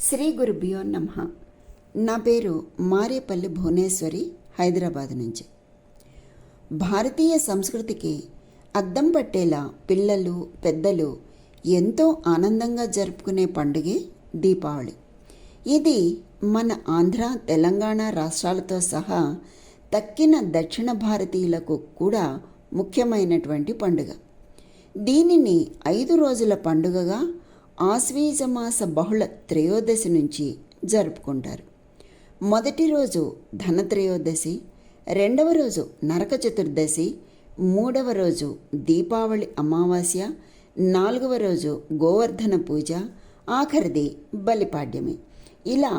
శ్రీ గురుభ్యో నమః. నా పేరు మారేపల్లి భువనేశ్వరి, హైదరాబాద్ నుంచి. భారతీయ సంస్కృతికి అద్దం పట్టేలా పిల్లలు పెద్దలు ఎంతో ఆనందంగా జరుపుకునే పండుగే దీపావళి. ఇది మన ఆంధ్ర తెలంగాణ రాష్ట్రాలతో సహా తక్కిన దక్షిణ భారతీయులకు కూడా ముఖ్యమైనటువంటి పండుగ. దీనిని 5 రోజుల పండుగగా ఆశ్వీజమాస బహుళ త్రయోదశి నుంచి జరుపుకుంటారు. మొదటి రోజు ధనత్రయోదశి, రెండవ రోజు నరక చతుర్దశి, మూడవ రోజు దీపావళి అమావాస్య, నాలుగవ రోజు గోవర్ధన పూజ, ఆఖరిది బలిపాడ్యమి. ఇలా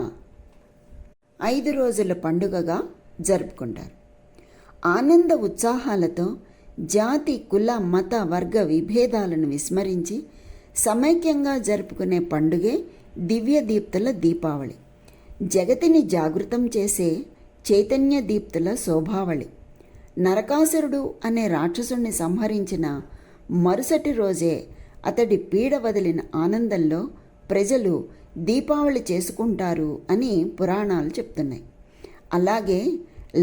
5 రోజుల పండుగగా జరుపుకుంటారు. ఆనంద ఉత్సాహాలతో జాతి కుల మత వర్గ విభేదాలను విస్మరించి సమైక్యంగా జరుపుకునే పండుగే దివ్య దీప్తుల దీపావళి. జగతిని జాగృతం చేసే చైతన్య దీప్తుల శోభావళి. నరకాసురుడు అనే రాక్షసుణ్ణి సంహరించిన మరుసటి రోజే అతడి పీడ వదిలిన ఆనందంలో ప్రజలు దీపావళి చేసుకుంటారు అని పురాణాలు చెప్తున్నాయి. అలాగే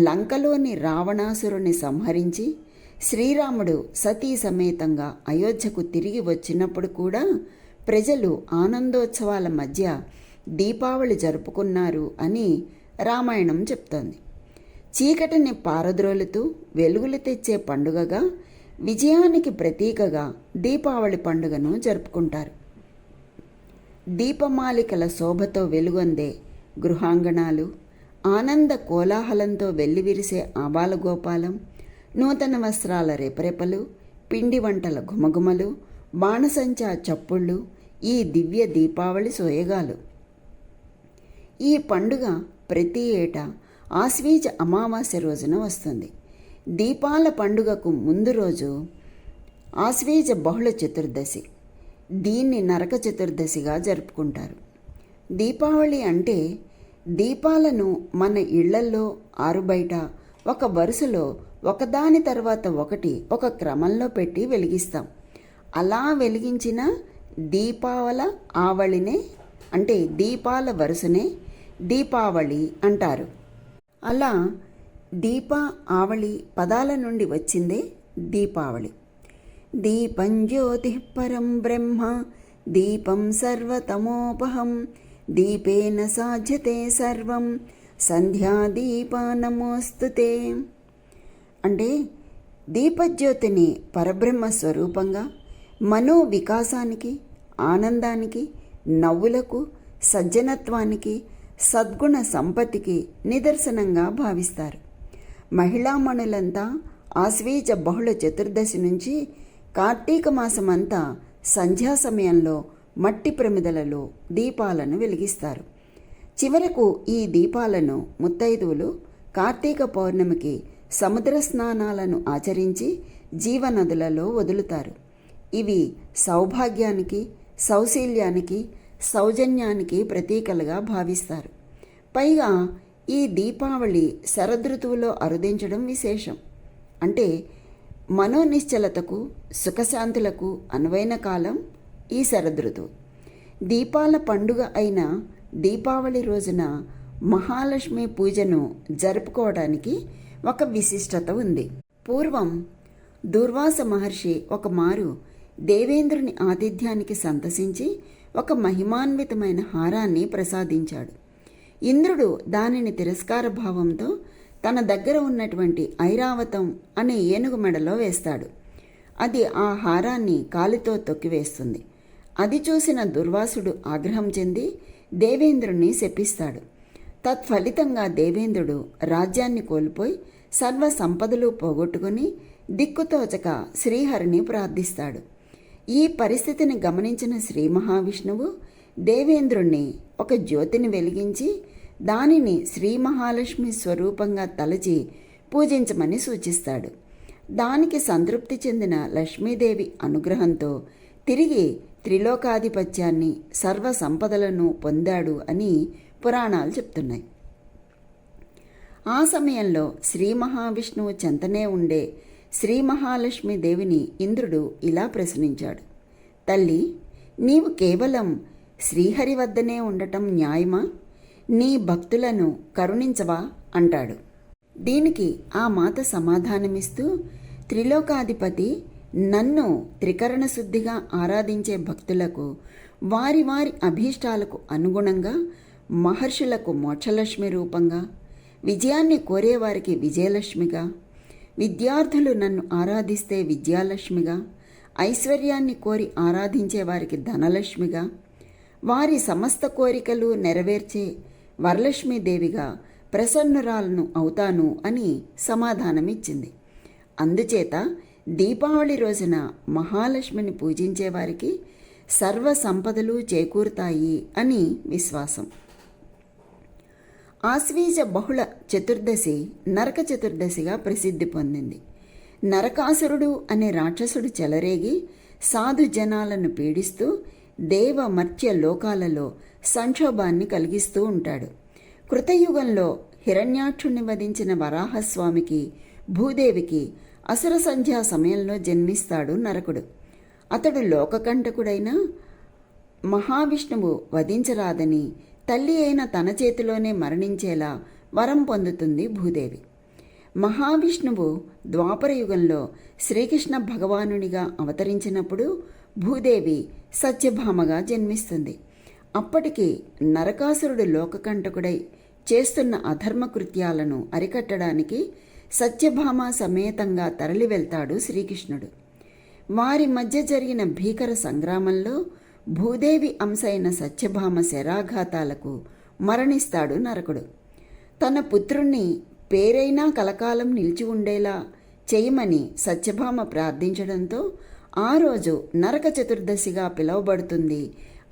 లంకలోని రావణాసురుని సంహరించి శ్రీరాముడు సతీ సమేతంగా అయోధ్యకు తిరిగి వచ్చినప్పుడు కూడా ప్రజలు ఆనందోత్సవాల మధ్య దీపావళి జరుపుకున్నారు అని రామాయణం చెప్తోంది. చీకటిని పారద్రోలుతూ వెలుగులు తెచ్చే పండుగగా, విజయానికి ప్రతీకగా దీపావళి పండుగను జరుపుకుంటారు. దీపమాలికల శోభతో వెలుగొందే గృహాంగణాలు, ఆనంద కోలాహలంతో వెల్లివిరిసే ఆబాలగోపాలం, నూతన వస్త్రాల రెపరెపలు, పిండి వంటల ఘుమఘుమలు, బాణసంచా చప్పుళ్ళు ఈ దివ్య దీపావళి సోయగాలు. ఈ పండుగ ప్రతి ఏటా ఆశ్వీజ అమావాస్య రోజున వస్తుంది. దీపాల పండుగకు ముందు రోజు ఆశ్వీజ బహుళ చతుర్దశి. దీన్ని నరక చతుర్దశిగా జరుపుకుంటారు. దీపావళి అంటే దీపాలను మన ఇళ్లల్లో ఆరుబయట ఒక వరుసలో ఒకదాని తర్వాత ఒకటి ఒక క్రమంలో పెట్టి వెలిగిస్తాం. అలా వెలిగించిన దీపావళ ఆవళినే, అంటే దీపాల వరుసనే దీపావళి అంటారు. అలా దీప ఆవళి పదాల నుండి వచ్చిందే దీపావళి. దీపం జ్యోతి పరం బ్రహ్మ, దీపం సర్వతమోపహం, దీపేన సాధ్యతే సర్వం, సంధ్యాదీపా నమోస్తుతే. అంటే దీపజ్యోతిని పరబ్రహ్మ స్వరూపంగా మనో వికాసానికి, ఆనందానికి, నవ్వులకు, సజ్జనత్వానికి, సద్గుణ సంపత్తికి నిదర్శనంగా భావిస్తారు. మహిళామణులంతా ఆశ్వీజ బహుళ చతుర్దశి నుంచి కార్తీక మాసమంతా సంధ్యా సమయంలో మట్టి ప్రమిదలలో దీపాలను వెలిగిస్తారు. చివరకు ఈ దీపాలను ముత్తైదువులు కార్తీక పౌర్ణమికి సముద్ర స్నానాలను ఆచరించి జీవనదులలో వదులుతారు. ఇవి సౌభాగ్యానికి, సౌశీల్యానికి, సౌజన్యానికి ప్రతీకలుగా భావిస్తారు. పైగా ఈ దీపావళి శరదృతువులో అరుదించడం విశేషం. అంటే మనోనిశ్చలతకు, సుఖశాంతులకు అనువైన కాలం ఈ శరదృతువు. దీపాల పండుగ అయిన దీపావళి రోజున మహాలక్ష్మి పూజను జరుపుకోవడానికి ఒక విశిష్టత ఉంది. పూర్వం దూర్వాస మహర్షి ఒక మారు దేవేంద్రుని ఆతిథ్యానికి సంతసించి ఒక మహిమాన్వితమైన హారాన్ని ప్రసాదించాడు. ఇంద్రుడు దానిని తిరస్కార భావంతో తన దగ్గర ఉన్నటువంటి ఐరావతం అనే ఏనుగు మెడలో వేస్తాడు. అది ఆ హారాన్ని కాలితో తొక్కివేస్తుంది. అది చూసిన దుర్వాసుడు ఆగ్రహం చెంది దేవేంద్రుణ్ణి శపిస్తాడు. తత్ఫలితంగా దేవేంద్రుడు రాజ్యాన్ని కోల్పోయి సర్వ సంపదలు పోగొట్టుకుని దిక్కుతోచక శ్రీహరిని ప్రార్థిస్తాడు. ఈ పరిస్థితిని గమనించిన శ్రీ మహావిష్ణువు దేవేంద్రుణ్ణి ఒక జ్యోతిని వెలిగించి దానిని శ్రీ మహాలక్ష్మి స్వరూపంగా తలచి పూజించమని సూచిస్తాడు. దానికి సంతృప్తి చెందిన లక్ష్మీదేవి అనుగ్రహంతో తిరిగి త్రిలోకాధిపత్యాన్ని, సర్వ సంపదలను పొందాడు అని పురాణాలు చెప్తున్నాయి. ఆ సమయంలో శ్రీ మహావిష్ణువు చెంతనే ఉండే శ్రీ మహాలక్ష్మీదేవిని ఇంద్రుడు ఇలా ప్రశ్నించాడు. తల్లి, నీవు కేవలం శ్రీహరి వద్దనే ఉండటం న్యాయమా? నీ భక్తులను కరుణించవా అంటాడు. దీనికి ఆ మాత సమాధానమిస్తూ, త్రిలోకాధిపతి, నన్ను త్రికరణ శుద్ధిగా ఆరాధించే భక్తులకు వారి వారి అభీష్టాలకు అనుగుణంగా, మహర్షులకు మోక్షలక్ష్మి రూపంగా, విజయాన్ని కోరేవారికి విజయలక్ష్మిగా, విద్యార్థులు నన్ను ఆరాధిస్తే విద్యాలక్ష్మిగా, ఐశ్వర్యాన్ని కోరి ఆరాధించే వారికి ధనలక్ష్మిగా, వారి సమస్త కోరికలు నెరవేర్చే వరలక్ష్మీదేవిగా ప్రసన్నురాలను అవుతాను అని సమాధానమిచ్చింది. అందుచేత దీపావళి రోజున మహాలక్ష్మిని పూజించే వారికి సర్వ సంపదలు చేకూరుతాయి అని విశ్వాసం. ఆశ్వీజ బహుళ చతుర్దశి నరక చతుర్దశిగా ప్రసిద్ధి పొందింది. నరకాసురుడు అనే రాక్షసుడు చెలరేగి సాధు జనాలను పీడిస్తూ దేవ మర్త్య లోకాలలో సంక్షోభాన్ని కలిగిస్తూ ఉంటాడు. కృతయుగంలో హిరణ్యాక్షుణ్ణి వధించిన వరాహస్వామికి, భూదేవికి అసుర సంధ్యా సమయంలో జన్మిస్తాడు నరకుడు. అతడు లోకకంటకుడైన మహావిష్ణువు వధించరాదని తల్లి అయిన తన చేతిలోనే మరణించేలా వరం పొందుతుంది భూదేవి. మహావిష్ణువు ద్వాపరయుగంలో శ్రీకృష్ణ భగవానునిగా అవతరించినప్పుడు భూదేవి సత్యభామగా జన్మిస్తుంది. అప్పటికి నరకాసురుడు లోకకంటకుడై చేస్తున్న అధర్మ కృత్యాలను అరికట్టడానికి సత్యభామ సమేతంగా తరలి వెళ్తాడు శ్రీకృష్ణుడు. వారి మధ్య జరిగిన భీకర సంగ్రామంలో భూదేవి అంశైన సత్యభామ శరాఘాతాలకు మరణిస్తాడు నరకుడు. తన పుత్రుణ్ణి పేరైనా కలకాలం నిలిచి ఉండేలా చేయమని సత్యభామ ప్రార్థించడంతో ఆ రోజు నరక చతుర్దశిగా పిలువబడుతుంది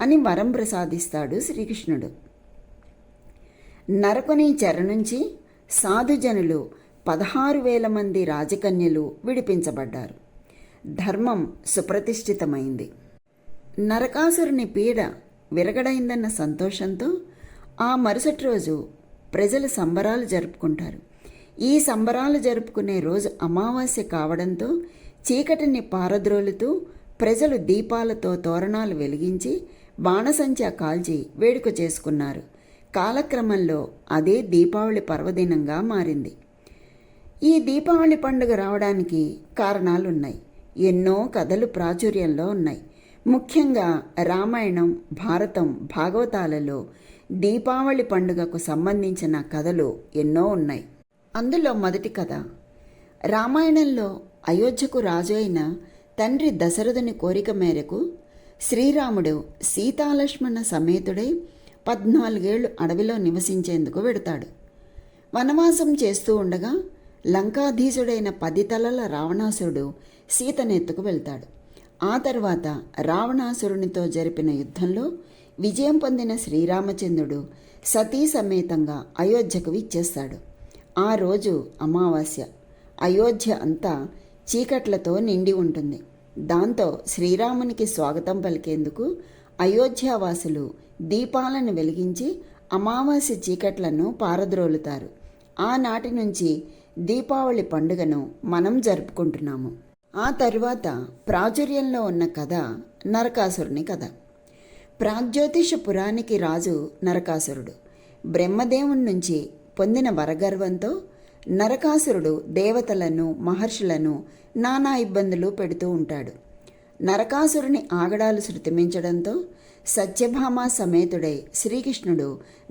అని వరం ప్రసాదిస్తాడు శ్రీకృష్ణుడు. నరకుని చెర నుంచి సాధుజనులు 16,000 మంది రాజకన్యలు విడిపించబడ్డారు. ధర్మం సుప్రతిష్ఠితమైంది. నరకాసురుని పీడ విరగడైందన్న సంతోషంతో ఆ మరుసటి రోజు ప్రజలు సంబరాలు జరుపుకుంటారు. ఈ సంబరాలు జరుపుకునే రోజు అమావాస్య కావడంతో చీకటిని పారద్రోలుతూ ప్రజలు దీపాలతో తోరణాలు వెలిగించి బాణసంచా కాల్చి వేడుక చేసుకున్నారు. కాలక్రమంలో అదే దీపావళి పర్వదినంగా మారింది. ఈ దీపావళి పండుగ రావడానికి కారణాలున్నాయి. ఎన్నో కథలు ప్రాచుర్యంలో ఉన్నాయి. ముఖ్యంగా రామాయణం, భారతం, భాగవతాలలో దీపావళి పండుగకు సంబంధించిన కథలు ఎన్నో ఉన్నాయి. అందులో మొదటి కథ, రామాయణంలో అయోధ్యకు రాజు అయిన తండ్రి దశరథుని కోరిక మేరకు శ్రీరాముడు సీతాలక్ష్మణ సమేతుడై 14 ఏళ్లు అడవిలో నివసించేందుకు వెడతాడు. వనవాసం చేస్తూ ఉండగా లంకాధీశుడైన 10 తలల రావణాసురుడు సీతనెత్తుకు వెళ్తాడు. ఆ తర్వాత రావణాసురునితో జరిపిన యుద్ధంలో విజయం పొందిన శ్రీరామచంద్రుడు సతీ సమేతంగా అయోధ్యకు విచ్చేస్తాడు. ఆ రోజు అమావాస్య. అయోధ్య అంతా చీకట్లతో నిండి ఉంటుంది. దాంతో శ్రీరామునికి స్వాగతం పలికేందుకు అయోధ్యావాసులు దీపాలను వెలిగించి అమావాస్య చీకట్లను పారద్రోలుతారు. ఆనాటి నుంచి దీపావళి పండుగను మనం జరుపుకుంటున్నాము. ఆ తరువాత ప్రాచుర్యంలో ఉన్న కథ నరకాసురుని కథ. ప్రాగ్జ్యోతిష పురానికి రాజు నరకాసురుడు. బ్రహ్మదేవుని నుంచి పొందిన వరగర్వంతో నరకాసురుడు దేవతలను, మహర్షులను నానా ఇబ్బందులు పెడుతూ ఉంటాడు. నరకాసురుని ఆగడాలు శృతిమించడంతో సత్యభామ సమేతుడై శ్రీకృష్ణుడు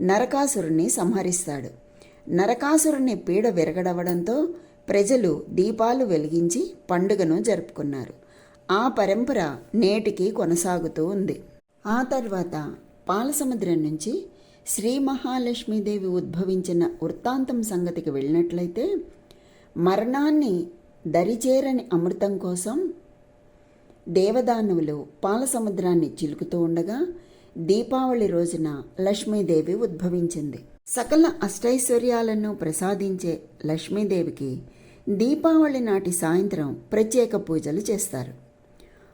నరకాసురుని సంహరిస్తాడు. నరకాసురుని పీడ విరగడవడంతో ప్రజలు దీపాలు వెలిగించి పండుగను జరుపుకున్నారు. ఆ పరంపర నేటికి కొనసాగుతూ ఉంది. ఆ తర్వాత పాలసముద్రం నుంచి శ్రీ మహాలక్ష్మీదేవి ఉద్భవించిన వృత్తాంతం సంగతికి వెళ్ళినట్లయితే, మరణాన్ని దరిచేరని అమృతం కోసం దేవదానవులు పాలసముద్రాన్ని చిలుకుతూ ఉండగా దీపావళి రోజున లక్ష్మీదేవి ఉద్భవించింది. సకల అష్టైశ్వర్యాలను ప్రసాదించే లక్ష్మీదేవికి దీపావళి నాటి సాయంత్రం ప్రత్యేక పూజలు చేస్తారు.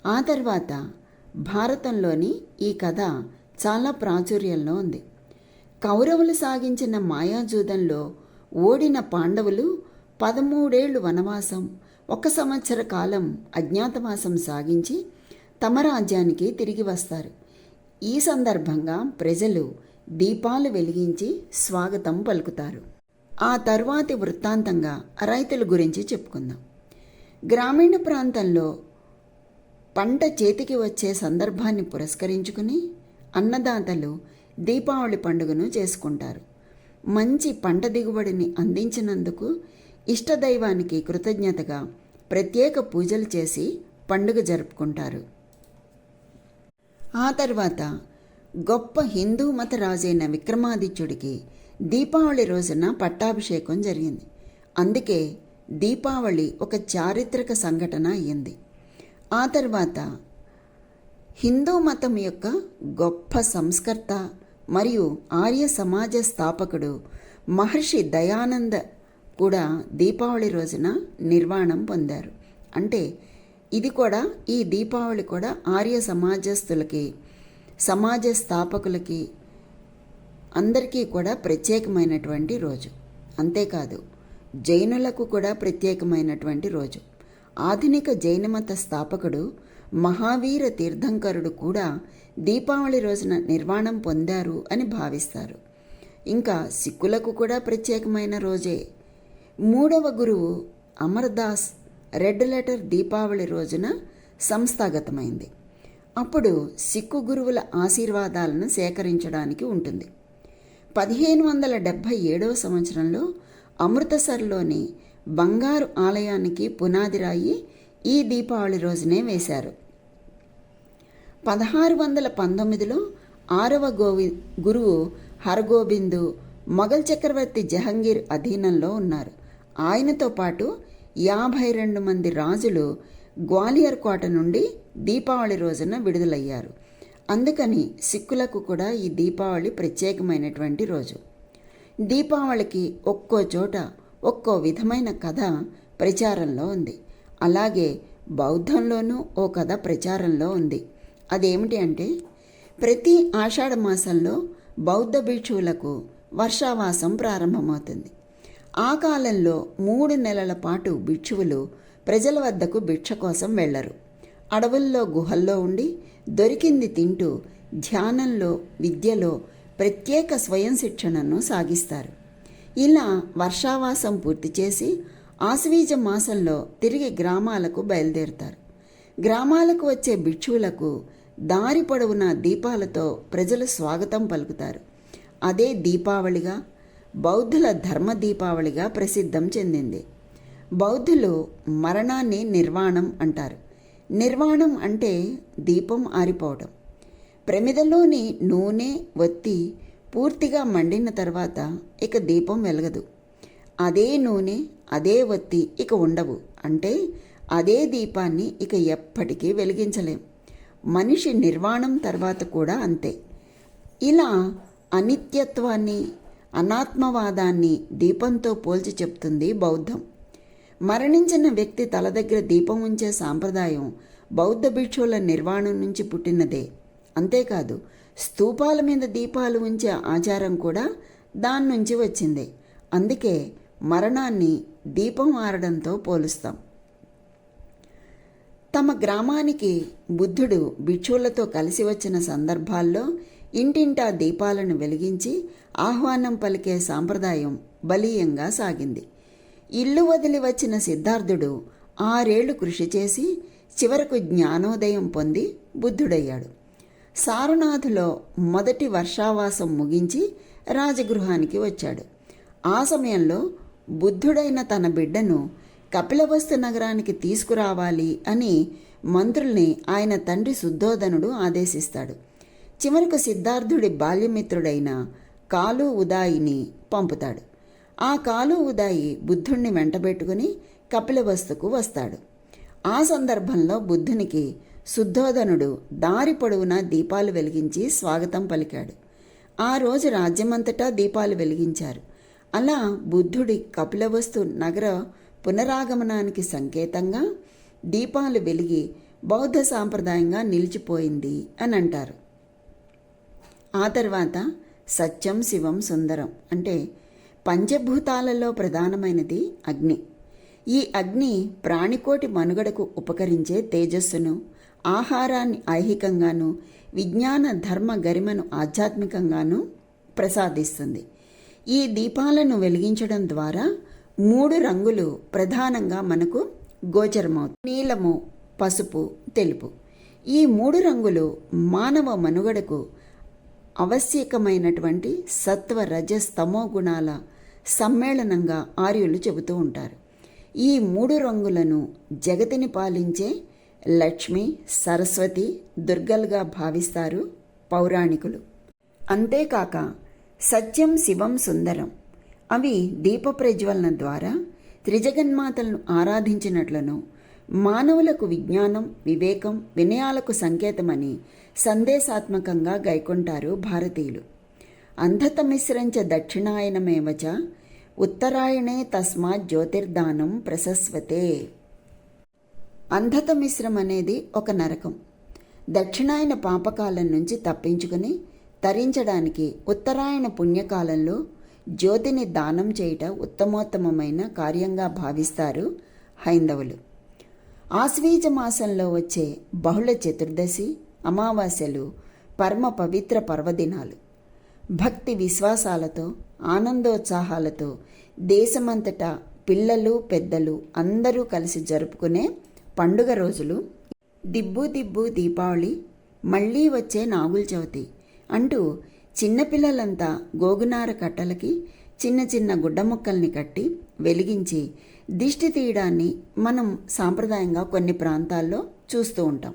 ఆ తర్వాత భారతంలోని ఈ కథ చాలా ప్రాచుర్యంలో ఉంది. కౌరవులు సాగించిన మాయాజూదంలో ఓడిన పాండవులు 13 ఏళ్లు వనవాసం, 1 సంవత్సర కాలం అజ్ఞాతవాసం సాగించి తమ రాజ్యానికి తిరిగి వస్తారు. ఈ సందర్భంగా ప్రజలు దీపాలు వెలిగించి స్వాగతం పలుకుతారు. ఆ తరువాతి వృత్తాంతంగా రైతుల గురించి చెప్పుకుందాం. గ్రామీణ ప్రాంతంలో పంట చేతికి వచ్చే సందర్భాన్ని పురస్కరించుకుని అన్నదాతలు దీపావళి పండుగను చేసుకుంటారు. మంచి పంట దిగుబడిని అందించినందుకు ఇష్టదైవానికి కృతజ్ఞతగా ప్రత్యేక పూజలు చేసి పండుగ జరుపుకుంటారు. ఆ తర్వాత గొప్ప హిందూ మత రాజైన విక్రమాదిత్యుడికి దీపావళి రోజున పట్టాభిషేకం జరిగింది. అందుకే దీపావళి ఒక చారిత్రక సంఘటన అయ్యింది. ఆ తర్వాత హిందూ మతం యొక్క గొప్ప సంస్కర్త మరియు ఆర్య సమాజ స్థాపకుడు మహర్షి దయానంద కూడా దీపావళి రోజున నిర్వాణం పొందారు. అంటే ఇది కూడా, ఈ దీపావళి కూడా ఆర్య సమాజస్థులకి, సమాజ స్థాపకులకి అందరికీ కూడా ప్రత్యేకమైనటువంటి రోజు. అంతేకాదు జైనులకు కూడా ప్రత్యేకమైనటువంటి రోజు. ఆధునిక జైనమత స్థాపకుడు మహావీర తీర్థంకరుడు కూడా దీపావళి రోజున నిర్వాణం పొందారు అని భావిస్తారు. ఇంకా సిక్కులకు కూడా ప్రత్యేకమైన రోజే. 3వ గురువు అమర్దాస్ రెడ్ లెటర్ దీపావళి రోజున సంస్థాగతమైంది. అప్పుడు సిక్కు గురువుల ఆశీర్వాదాలను సేకరించడానికి ఉంటుంది. 1577వ సంవత్సరంలో అమృతసర్లోని బంగారు ఆలయానికి పునాది రాయి ఈ దీపావళి రోజునే వేశారు. 1619లో 6వ గురువు హరగోబిందు మొఘల్ చక్రవర్తి జహంగీర్ అధీనంలో ఉన్నారు. ఆయనతో పాటు 52 మంది రాజులు గ్వాలియర్ కోట నుండి దీపావళి రోజున విడుదలయ్యారు. అందుకని సిక్కులకు కూడా ఈ దీపావళి ప్రత్యేకమైనటువంటి రోజు. దీపావళికి ఒక్కో చోట ఒక్కో విధమైన కథ ప్రచారంలో ఉంది. అలాగే బౌద్ధంలోనూ ఓ కథ ప్రచారంలో ఉంది. అదేమిటి అంటే, ప్రతి ఆషాఢ మాసంలో బౌద్ధ భిక్షువులకు వర్షావాసం ప్రారంభమవుతుంది. ఆ కాలంలో 3 నెలల పాటు భిక్షువులు ప్రజల వద్దకు భిక్ష కోసం వెళ్లరు. అడవుల్లో గుహల్లో ఉండి దొరికింది తింటూ ధ్యానంలో, విద్యలో ప్రత్యేక స్వయం శిక్షణను సాగిస్తారు. ఇలా వర్షావాసం పూర్తి చేసి ఆశ్వీజ మాసంలో తిరిగి గ్రామాలకు బయలుదేరుతారు. గ్రామాలకు వచ్చే భిక్షువులకు దారి పొడవునా దీపాలతో ప్రజలు స్వాగతం పలుకుతారు. అదే దీపావళిగా, బౌద్ధుల ధర్మ దీపావళిగా ప్రసిద్ధం చెందింది. బౌద్ధులు మరణాన్ని నిర్వాణం అంటారు. నిర్వాణం అంటే దీపం ఆరిపోవడం. ప్రమిదలోని నూనె, ఒత్తి పూర్తిగా మండిన తర్వాత ఇక దీపం వెలగదు. అదే నూనె, అదే ఒత్తి ఇక ఉండవు. అంటే అదే దీపాన్ని ఇక ఎప్పటికీ వెలిగించలేం. మనిషి నిర్వాణం తర్వాత కూడా అంతే. ఇలా అనిత్యత్వాన్ని, అనాత్మవాదాన్ని దీపంతో పోల్చి చెప్తుంది బౌద్ధం. మరణించిన వ్యక్తి తల దగ్గర దీపం ఉంచే సాంప్రదాయం బౌద్ధ భిక్షువుల నిర్వాణం నుంచి పుట్టినదే. అంతేకాదు, స్తూపాల మీద దీపాలు ఉంచే ఆచారం కూడా దాని నుంచి వచ్చిందే. అందుకే మరణాన్ని దీపం ఆరడంతో పోలుస్తాం. తమ గ్రామానికి బుద్ధుడు భిక్షువులతో కలిసి వచ్చిన సందర్భాల్లో ఇంటింటా దీపాలను వెలిగించి ఆహ్వానం పలికే సాంప్రదాయం బలీయంగా సాగింది. ఇల్లు వదిలి వచ్చిన సిద్ధార్థుడు 6 ఏళ్లు కృషి చేసి చివరకు జ్ఞానోదయం పొంది బుద్ధుడయ్యాడు. సారనాథులో మొదటి వర్షావాసం ముగించి రాజగృహానికి వచ్చాడు. ఆ సమయంలో బుద్ధుడైన తన బిడ్డను కపిలవస్తు నగరానికి తీసుకురావాలి అని మంత్రుల్ని ఆయన తండ్రి శుద్ధోదనుడు ఆదేశిస్తాడు. చివరకు సిద్ధార్థుడి బాల్యమిత్రుడైన కాలు ఉదాయిని పంపుతాడు. ఆ కాలు ఉదాయి బుద్ధుణ్ణి వెంటబెట్టుకుని కపిలవస్తుకు వస్తాడు. ఆ సందర్భంలో బుద్ధునికి శుద్ధోదనుడు దారి పొడవునా దీపాలు వెలిగించి స్వాగతం పలికాడు. ఆ రోజు రాజ్యమంతటా దీపాలు వెలిగించారు. అలా బుద్ధుడి కపిలవస్తు నగర పునరాగమనానికి సంకేతంగా దీపాలు వెలిగి బౌద్ధ సాంప్రదాయంగా నిలిచిపోయింది అని అంటారు. ఆ తర్వాత సత్యం, శివం, సుందరం అంటే పంచభూతాలలో ప్రధానమైనది అగ్ని. ఈ అగ్ని ప్రాణికోటి మనుగడకు ఉపకరించే తేజస్సును, ఆహారాన్ని ఐహికంగాను, విజ్ఞాన ధర్మ గరిమను ఆధ్యాత్మికంగాను ప్రసాదిస్తుంది. ఈ దీపాలను వెలిగించడం ద్వారా 3 రంగులు ప్రధానంగా మనకు గోచరమవుతాయి: నీలము, పసుపు, తెలుపు. ఈ 3 రంగులు మానవ మనుగడకు ఆవశ్యకమైనటువంటి సత్వ, రజస్, తమో గుణాల సమ్మేళనంగా ఆర్యులు చెబుతూ ఉంటారు. ఈ 3 రంగులను జగతిని పాలించే లక్ష్మి, సరస్వతి, దుర్గలుగా భావిస్తారు పౌరాణికులు. అంతేకాక సత్యం, శివం, సుందరం అవి దీప ప్రజ్వలన ద్వారా త్రిజగన్మాతలను ఆరాధించినట్లను, మానవులకు విజ్ఞానం, వివేకం, వినయాలకు సంకేతమని సందేశాత్మకంగా గైకొంటారు భారతీయులు. అంధతమిశ్రంచ దక్షిణాయనమేవచ ఉత్తరాయణే తస్మాత్ జ్యోతిర్దానం ప్రశస్వతే. అంధతమిశ్రం అనేది ఒక నరకం. దక్షిణాయన పాపకాలం నుంచి తప్పించుకుని తరించడానికి ఉత్తరాయణ పుణ్యకాలంలో జ్యోతిని దానం చేయుట ఉత్తమోత్తమమైన కార్యంగా భావిస్తారు హైందవులు. ఆశ్వీజ మాసంలో వచ్చే బహుళ చతుర్దశి, అమావాస్యలు పరమ పవిత్ర పర్వదినాలు. భక్తి విశ్వాసాలతో, ఆనందోత్సాహాలతో దేశమంతటా పిల్లలు, పెద్దలు అందరూ కలిసి జరుపుకునే పండుగ రోజులు. దిబ్బు దిబ్బు దీపావళి, మళ్ళీ వచ్చే నాగుల చవితి అంటూ చిన్నపిల్లలంతా గోగునార కట్టలకి చిన్న చిన్న గుడ్డ ముక్కల్ని కట్టి వెలిగించి దిష్టి తీయడాన్ని మనం సాంప్రదాయంగా కొన్ని ప్రాంతాల్లో చూస్తూ ఉంటాం.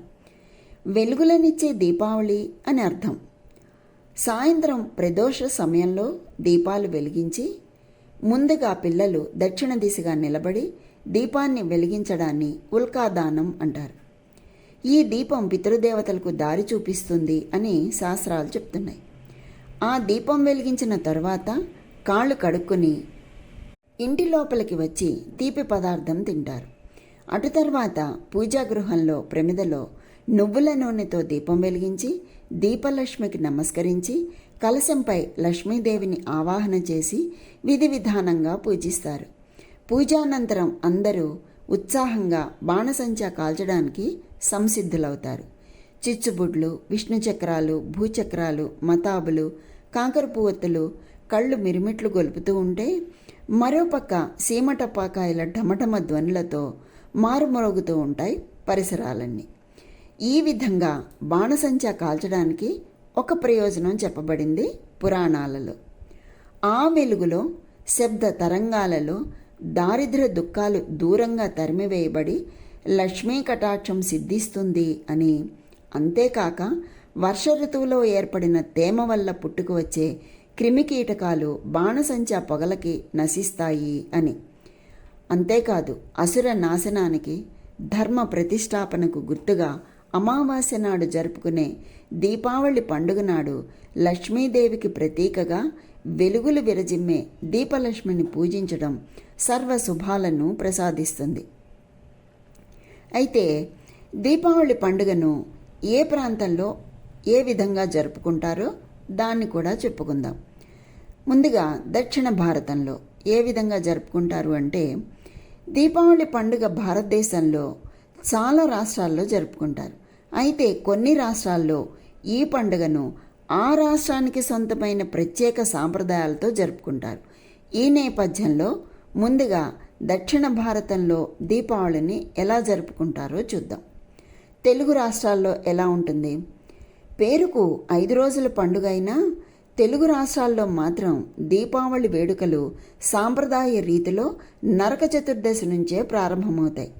వెలుగులనిచ్చే దీపావళి అని అర్థం. సాయంత్రం ప్రదోష సమయంలో దీపాలు వెలిగించి ముందుగా పిల్లలు దక్షిణ దిశగా నిలబడి దీపాన్ని వెలిగించడాన్ని ఉల్కాదానం అంటారు. ఈ దీపం పితృదేవతలకు దారి చూపిస్తుంది అని శాస్త్రాలు చెప్తున్నాయి. ఆ దీపం వెలిగించిన తర్వాత కాళ్ళు కడుక్కుని ఇంటి లోపలికి వచ్చి తీపి పదార్థం తింటారు. అటు తర్వాత పూజాగృహంలో ప్రమిదలో నువ్వుల నూనెతో దీపం వెలిగించి దీపలక్ష్మికి నమస్కరించి కలశంపై లక్ష్మీదేవిని ఆవాహన చేసి విధి విధానంగా పూజిస్తారు. పూజానంతరం అందరూ ఉత్సాహంగా బాణసంచా కాల్చడానికి సంసిద్ధులవుతారు. చిచ్చుబుడ్లు, విష్ణు చక్రాలు, భూచక్రాలు, మతాబులు, కాకర పువ్వొత్తులు కళ్ళు మిరుమిట్లు గొలుపుతూ ఉంటే మరోపక్క సీమటపాకాయల ఢమఢమ ధ్వనులతో మారుమోగుతూ ఉంటాయి పరిసరాలన్నీ. ఈ విధంగా బాణసంచా కాల్చడానికి ఒక ప్రయోజనం చెప్పబడింది పురాణాలలో. ఆ వెలుగులో, శబ్ద తరంగాలలో దారిద్ర్య దుఃఖాలు దూరంగా తరిమివేయబడి లక్ష్మీ కటాక్షం సిద్ధిస్తుంది అని, అంతేకాక వర్ష ఋతువులో ఏర్పడిన తేమ వల్ల పుట్టుకు వచ్చే క్రిమికీటకాలు బాణసంచా పొగలకి నశిస్తాయి అని. అంతేకాదు అసుర నాశనానికి, ధర్మ ప్రతిష్టాపనకు గుర్తుగా అమావాస్య నాడు జరుపుకునే దీపావళి పండుగ నాడు లక్ష్మీదేవికి ప్రతీకగా వెలుగులు విరజిమ్మే దీపలక్ష్మిని పూజించడం సర్వశుభాలను ప్రసాదిస్తుంది. అయితే దీపావళి పండుగను ఏ ప్రాంతంలో ఏ విధంగా జరుపుకుంటారో దాన్ని కూడా చెప్పుకుందాం. ముందుగా దక్షిణ భారతంలో ఏ విధంగా జరుపుకుంటారు అంటే, దీపావళి పండుగ భారతదేశంలో చాలా రాష్ట్రాల్లో జరుపుకుంటారు. అయితే కొన్ని రాష్ట్రాల్లో ఈ పండుగను ఆ రాష్ట్రానికి సొంతమైన ప్రత్యేక సాంప్రదాయాలతో జరుపుకుంటారు. ఈ నేపథ్యంలో ముందుగా దక్షిణ భారతంలో దీపావళిని ఎలా జరుపుకుంటారో చూద్దాం. తెలుగు రాష్ట్రాల్లో ఎలా ఉంటుంది? పేరుకు 5 రోజుల పండుగ అయినా తెలుగు రాష్ట్రాల్లో మాత్రం దీపావళి వేడుకలు సాంప్రదాయ రీతిలో నరక చతుర్దశి నుంచే ప్రారంభమవుతాయి.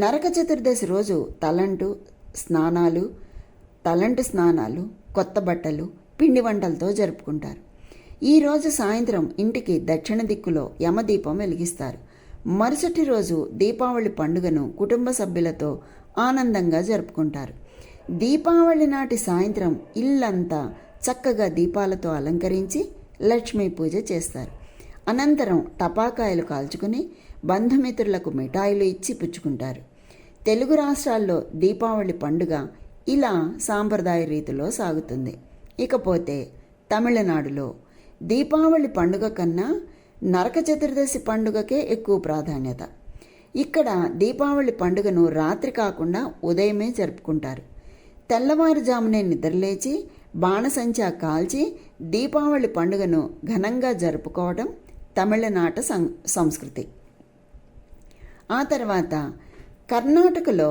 నరక చతుర్దశి రోజు తలంటు స్నానాలు, కొత్త బట్టలు, పిండి వంటలతో జరుపుకుంటారు. ఈరోజు సాయంత్రం ఇంటికి దక్షిణ దిక్కులో యమదీపం వెలిగిస్తారు. మరుసటి రోజు దీపావళి పండుగను కుటుంబ సభ్యులతో ఆనందంగా జరుపుకుంటారు. దీపావళి నాటి సాయంత్రం ఇల్లంతా చక్కగా దీపాలతో అలంకరించి లక్ష్మీ పూజ చేస్తారు. అనంతరం టపాకాయలు కాల్చుకుని బంధుమిత్రులకు మిఠాయిలు ఇచ్చి పుచ్చుకుంటారు. తెలుగు రాష్ట్రాల్లో దీపావళి పండుగ ఇలా సాంప్రదాయ రీతిలో సాగుతుంది. ఇకపోతే తమిళనాడులో దీపావళి పండుగ కన్నా నరక చతుర్దశి పండుగకే ఎక్కువ ప్రాధాన్యత. ఇక్కడ దీపావళి పండుగను రాత్రి కాకుండా ఉదయమే జరుపుకుంటారు. తెల్లవారుజామునే నిద్రలేచి బాణసంచా కాల్చి దీపావళి పండుగను ఘనంగా జరుపుకోవడం తమిళనాట సంస్కృతి. ఆ తర్వాత కర్ణాటకలో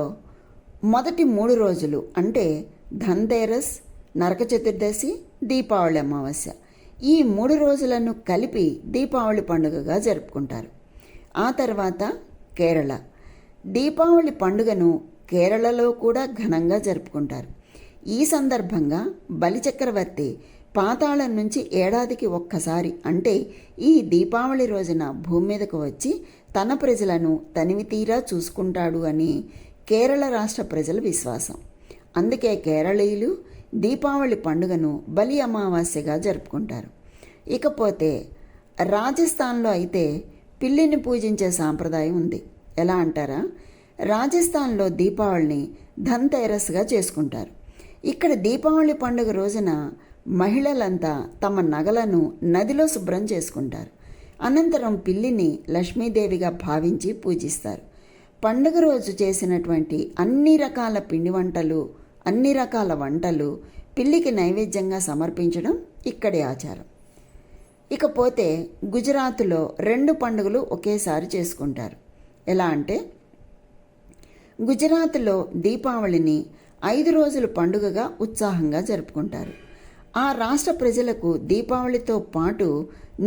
మొదటి 3 రోజులు అంటే ధన్తేరస్, నరక చతుర్దశి, దీపావళి అమావాస్య, ఈ 3 రోజులను కలిపి దీపావళి పండుగగా జరుపుకుంటారు. ఆ తర్వాత కేరళ దీపావళి పండుగను కేరళలో కూడా ఘనంగా జరుపుకుంటారు. ఈ సందర్భంగా బలిచక్రవర్తి పాతాళం నుంచి ఏడాదికి ఒక్కసారి అంటే ఈ దీపావళి రోజున భూమి మీదకు వచ్చి తన ప్రజలను తనివి తీరా చూసుకుంటాడు అని కేరళ రాష్ట్ర ప్రజల విశ్వాసం. అందుకే కేరళీయులు దీపావళి పండుగను బలి అమావాస్యగా జరుపుకుంటారు. ఇకపోతే రాజస్థాన్లో అయితే పిల్లిని పూజించే సాంప్రదాయం ఉంది. ఎలా అంటారా? రాజస్థాన్లో దీపావళిని ధన్తేరస్గా చేసుకుంటారు. ఇక్కడ దీపావళి పండుగ రోజున మహిళలంతా తమ నగలను నదిలో శుభ్రం చేసుకుంటారు. అనంతరం పిల్లిని లక్ష్మీదేవిగా భావించి పూజిస్తారు. పండుగ రోజు చేసినటువంటి అన్ని రకాల పిండి వంటలు, అన్ని రకాల వంటలు పిల్లికి నైవేద్యంగా సమర్పించడం ఇక్కడి ఆచారం. ఇకపోతే గుజరాత్లో 2 పండుగలు ఒకేసారి చేసుకుంటారు. ఎలా అంటే గుజరాత్లో దీపావళిని 5 రోజుల పండుగగా ఉత్సాహంగా జరుపుకుంటారు. ఆ రాష్ట్ర ప్రజలకు దీపావళితో పాటు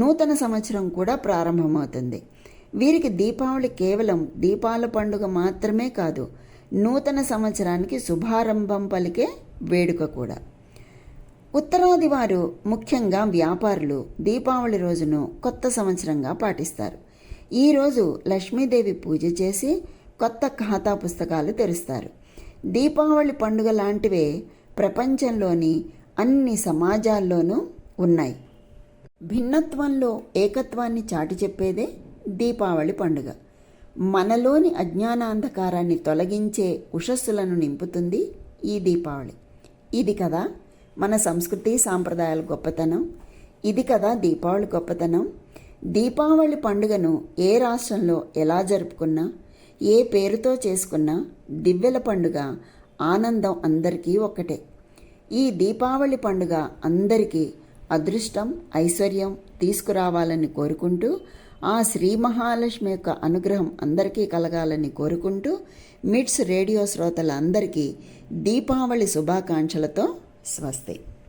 నూతన సంవత్సరం కూడా ప్రారంభమవుతుంది. వీరికి దీపావళి కేవలం దీపాల పండుగ మాత్రమే కాదు, నూతన సంవత్సరానికి శుభారంభం పలికే వేడుక కూడా. ఉత్తరాది వారు, ముఖ్యంగా వ్యాపారులు దీపావళి రోజును కొత్త సంవత్సరంగా పాటిస్తారు. ఈరోజు లక్ష్మీదేవి పూజ చేసి కొత్త ఖాతా పుస్తకాలు తెరుస్తారు. దీపావళి పండుగ లాంటివే ప్రపంచంలోని అన్ని సమాజాల్లోనూ ఉన్నాయి. భిన్నత్వంలో ఏకత్వాన్ని చాటి చెప్పేదే దీపావళి పండుగ. మనలోని అజ్ఞానాంధకారాన్ని తొలగించే ఉషస్సులను నింపుతుంది ఈ దీపావళి. ఇది కదా మన సంస్కృతి సాంప్రదాయాల గొప్పతనం. ఇది కదా దీపావళి గొప్పతనం. దీపావళి పండుగను ఏ రాష్ట్రంలో ఎలా జరుపుకున్నా, ఏ పేరుతో చేసుకున్నా దివ్వెల పండుగ ఆనందం అందరికీ ఒక్కటే. ఈ దీపావళి పండుగ అందరికీ అదృష్టం, ఐశ్వర్యం తీసుకురావాలని కోరుకుంటూ, ఆ శ్రీ మహాలక్ష్మి యొక్క అనుగ్రహం అందరికీ కలగాలని కోరుకుంటూ, మిట్స్ రేడియో శ్రోతలందరికీ దీపావళి శుభాకాంక్షలతో స్వస్తి.